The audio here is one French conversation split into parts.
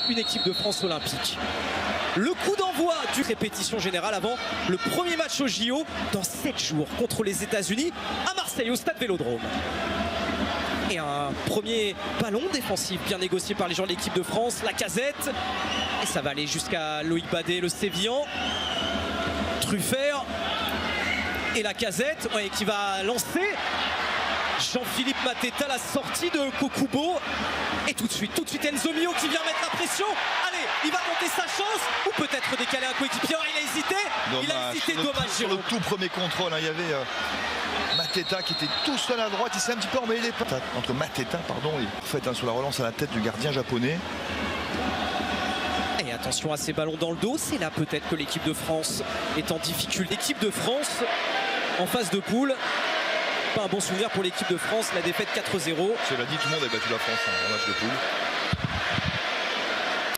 une équipe de France olympique. Le coup d'envoi du répétition générale avant le premier match au JO dans 7 jours contre les États-Unis à Marseille au stade Vélodrome. Et un premier ballon défensif bien négocié par les joueurs de l'équipe de France, Lacazette. Et ça va aller jusqu'à Loïc Badet, le Sévillan. Truffert et Lacazette qui va lancer. Jean-Philippe Mateta, la sortie de Kokubo. Et tout de suite Enzo Mio qui vient mettre la pression. Allez, il va monter sa chance ou peut-être décaler un coéquipier. Il a hésité. Dommage. Il a hésité, dommage. Sur le tout premier contrôle, il y avait Mateta qui était tout seul à droite. Il s'est un petit peu emmêlé les pattes entre Mateta, et fait sur la relance à la tête du gardien japonais. Et attention à ces ballons dans le dos. C'est là peut-être que l'équipe de France est en difficulté. L'équipe de France en phase de poule. Pas un bon souvenir pour l'équipe de France, la défaite 4-0. Cela dit, tout le monde a battu la France en match de poule.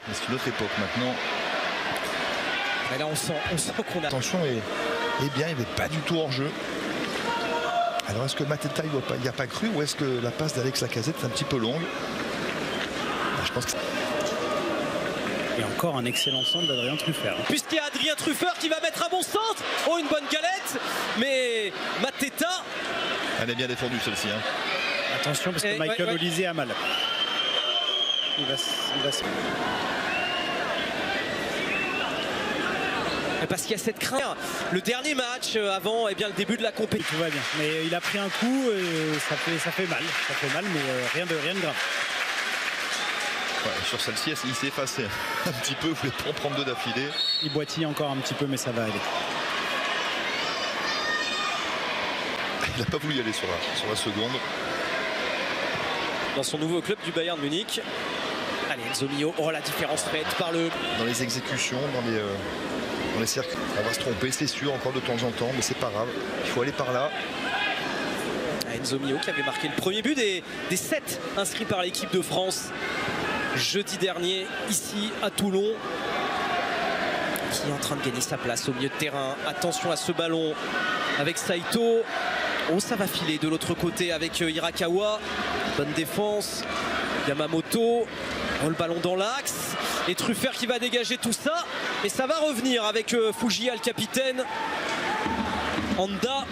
Mais c'est une autre époque maintenant. Et là on sent qu'on a... Attention, et bien, il n'est pas du tout hors jeu. Alors est-ce que Mateta il n'y a pas cru, ou est-ce que la passe d'Alex Lacazette est un petit peu longue? Je pense que... Et encore un excellent centre d'Adrien Truffert. Puisqu'il y a Adrien Truffert qui va mettre un bon centre. Oh, une bonne galette. Mais Mateta... Elle est bien défendue celle-ci. Attention parce que Michael Olise a mal. Il va se... Parce qu'il y a cette crainte. Le dernier match avant le début de la compétition. Tout va bien. Mais il a pris un coup et ça fait mal. Ça fait mal, mais rien de grave. Ouais, sur celle-ci, il s'est effacé un petit peu. Il voulait pas en prendre 2 d'affilée. Il boitille encore un petit peu, mais ça va aller. Il n'a pas voulu y aller sur la seconde. Dans son nouveau club du Bayern Munich. Allez, Enzo Mio. Oh, la différence faite par le... Dans les exécutions, dans les cercles. On va se tromper, c'est sûr, encore de temps en temps, mais c'est pas grave. Il faut aller par là. Enzo Mio qui avait marqué le premier but des 7 inscrits par l'équipe de France jeudi dernier, ici à Toulon. Qui est en train de gagner sa place au milieu de terrain. Attention à ce ballon avec Saito. Oh, ça va filer de l'autre côté avec Hirakawa. Bonne défense. Yamamoto. Oh, le ballon dans l'axe. Et Truffert qui va dégager tout ça. Et ça va revenir avec Fujia, le capitaine. Anda.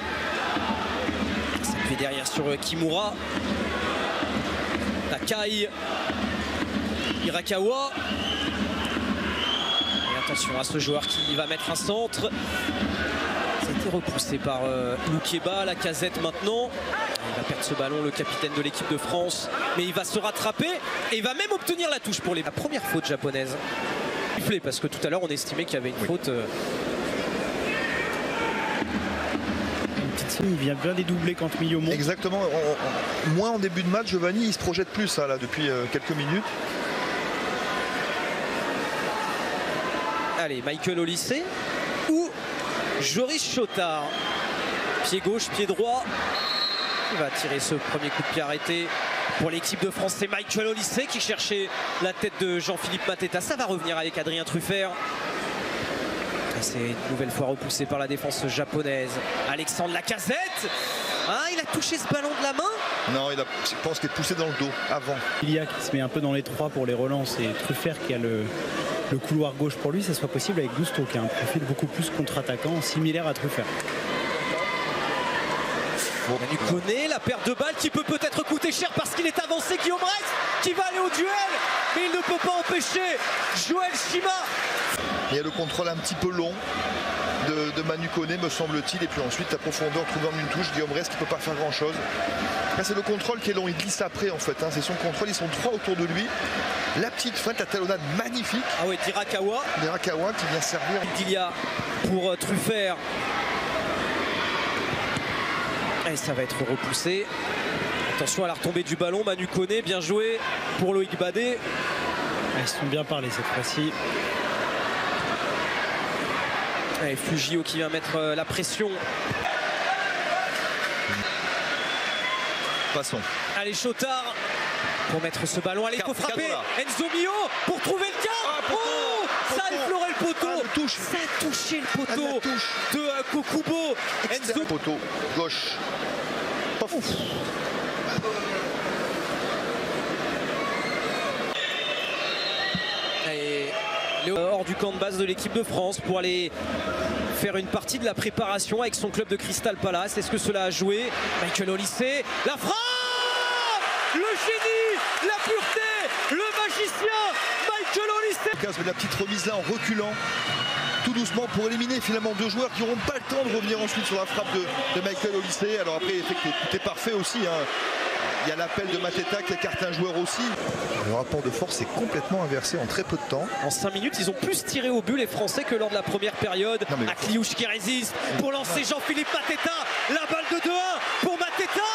Ça fait derrière sur Kimura. Takai. Hirakawa. Et attention à ce joueur qui va mettre un centre. Ça a été repoussé par Loukeba, Lacazette maintenant. Il va perdre ce ballon, le capitaine de l'équipe de France. Mais il va se rattraper et il va même obtenir la touche pour la première faute japonaise. Parce que tout à l'heure on estimait qu'il y avait une faute. Une petite somme, il vient bien dédoubler quand Millau monte. Exactement. Moins en début de match, Giovanni, il se projette plus là, depuis quelques minutes. Allez, Michael Olise ou Joris Chotard. Pied gauche, pied droit. Il va tirer ce premier coup de pied arrêté pour l'équipe de France. C'est Michael Olise qui cherchait la tête de Jean-Philippe Mateta. Ça va revenir avec Adrien Truffert. C'est une nouvelle fois repoussé par la défense japonaise. Alexandre Lacazette. Ah, il a touché ce ballon de la main. Non, je pense qu'il est poussé dans le dos avant. Ilia qui se met un peu dans les 3 pour les relances et Truffert qui a le couloir gauche pour lui, ça soit possible avec Gusto qui a un profil beaucoup plus contre-attaquant, similaire à Truffert. Manu connaît la perte de balle qui peut peut-être coûter cher parce qu'il est avancé. Guillaume Reyes qui va aller au duel, mais il ne peut pas empêcher Joël Chima. Il y a le contrôle un petit peu long de Manu Koné, me semble-t-il, et puis ensuite la profondeur trouvant une touche. Guillaume Reyes qui ne peut pas faire grand-chose. Là, c'est le contrôle qui est long, il glisse après en fait. C'est son contrôle, ils sont 3 autour de lui. La petite feinte, la talonnade magnifique. Ah ouais, d'Hirakawa. Hirakawa qui vient servir. Dilia pour Truffert. Et ça va être repoussé. Attention à la retombée du ballon. Manu Koné, bien joué pour Loïc Badet. Ils se sont bien parlé cette fois-ci. Et Fujio qui vient mettre la pression. Passons. Allez, Chotard pour mettre ce ballon. Allez, il faut frapper. Enzo Mio pour trouver le cadre. Oh, ça a effleuré le poteau. Ça a touché le poteau de Kokubo. Enzo. Poteau gauche. Ouf. Et Léo hors du camp de base de l'équipe de France pour aller faire une partie de la préparation avec son club de Crystal Palace. Est-ce que cela a joué? Michael Olise, la frappe, le génie, la pureté, le magicien, Michael Olise. Mais la petite remise là en reculant tout doucement pour éliminer finalement deux joueurs qui n'auront pas le temps de revenir ensuite sur la frappe de Michael Olise. Alors après, tout est parfait aussi, hein. Il y a l'appel de Mateta qui écarte un joueur aussi. Le rapport de force est complètement inversé en très peu de temps. En 5 minutes, ils ont plus tiré au but les Français que lors de la première période. Akliouche qui résiste pour lancer Jean-Philippe Mateta. La balle de 2-1 pour Mateta.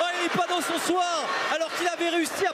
Oh, il n'est pas dans son soir alors qu'il avait réussi à